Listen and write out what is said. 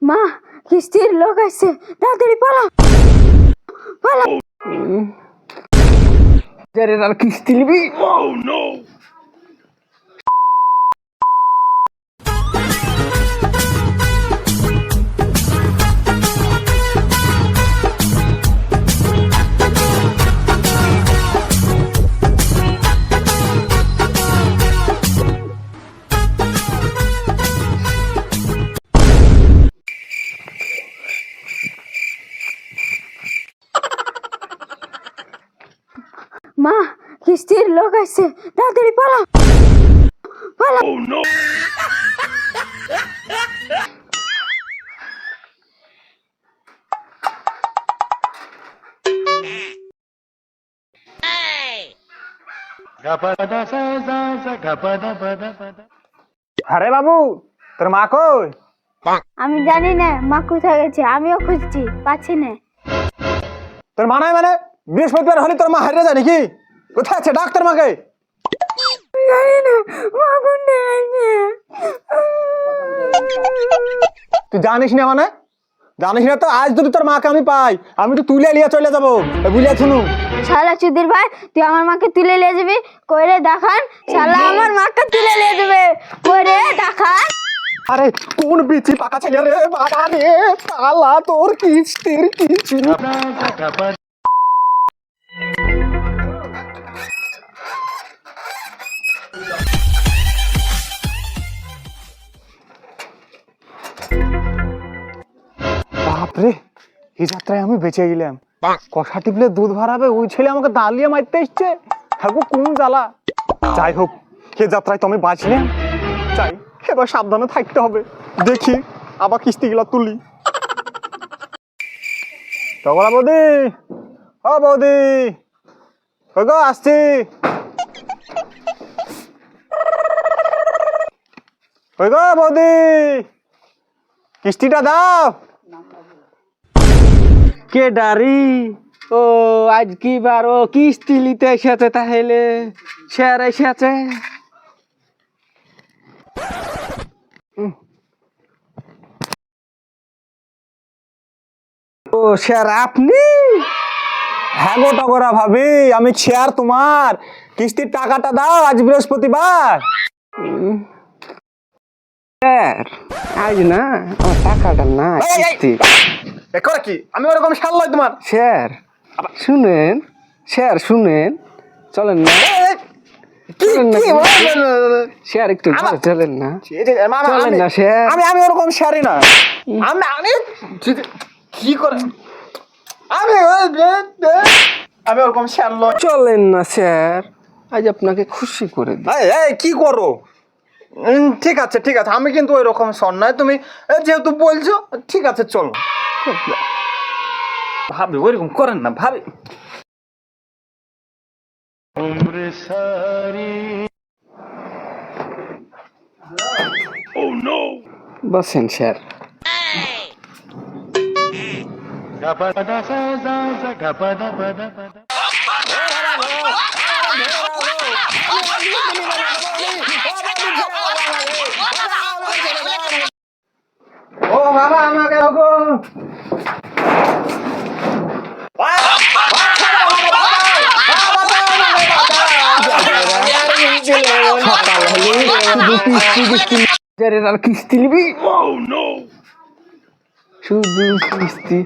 মা কিস্তির লোক আসছে, তাড়াতাড়ি পালা পালা। আর কিস্তি নিবি? মা কিস্তির লোক আসছে, তাড়াতাড়ি পালা পালা। আরে বাবু, তোর মা কই? আমি জানি না মা কোথায় গেছে, আমিও খুঁজছি পাচ্ছি না। তোর মা নাই মানে? বৃহস্পতিবার হলে তোর মা হারিয়ে যায় নাকি? কোথায় আছে? ডাক্তার মাকে। জানি না মা কোনটা আছে। তুই জানিস না মানে? জানিস না তো? আজ যদি তোর মাকে আমি পাই, আমি তো তুলে নিয়ে চলে যাবো, বুঝলে শুনু। শালা চুদির ভাই, তুই আমার মাকে তুলে নিয়ে যাবি? কইরে দেখান। শালা আমার মাকে তুলে নিয়ে যাবে, কইরে দেখান। আরে কোন বিচি পাকা ছেলে রে বাবা রে, শালা তোর কিস্তির কিছু বাপরে, এই যাত্রায় আমি বেঁচে গেলাম। কষা টিপলে দুধ ভরাবে ওই ছেলে আমাকে দাঁড়িয়ে মারতে এসছে। থাকবো কোন জ্বালা। যাই হোক, এ যাত্রায় তো আমি বাঁচলাম। চাই এবার সাবধানে থাকতে হবে। দেখি আবার কিস্তি গুলা তুলি। টগরা বৌদি, ও বৌদি, কই গো? আসছি। কই গো বৌদি, কিস্তিটা দাও। কে ডারি? ও আজ কি বার? ও কিস্তি নিতে এসেছে তাহলে? স্যার এসেছে। ও স্যার আপনি? হ্যাঁ গো টগরা ভাবি, আমি স্যার। তোমার কিস্তির টাকাটা দাও, আজ বৃহস্পতিবার। স্যার আজ না, আমার টাকাটা না কিস্তি। এখন কি আমি ওরকম সাল লয় তোমার? স্যার শুনেন, স্যার শুনেন, চলেন না। স্যার একটু চলেন না, চলেন না স্যার। আমি ওরকম স্যারই না। আমি কি করে আমি ওরকম স্যার লয়। চলেন না স্যার, আজ আপনাকে খুশি করে দিই। কি করো? ঠিক আছে ঠিক আছে, আমি কিন্তু ওই রকম শোন নাই। তুমি যেহেতু বলছো, ঠিক আছে চলো। ভাবি ওইরকম করেন না ভাবি। বসেন স্যার। ও বাবা আমাকে কিস্তি নিবি? শুধু কিস্তি।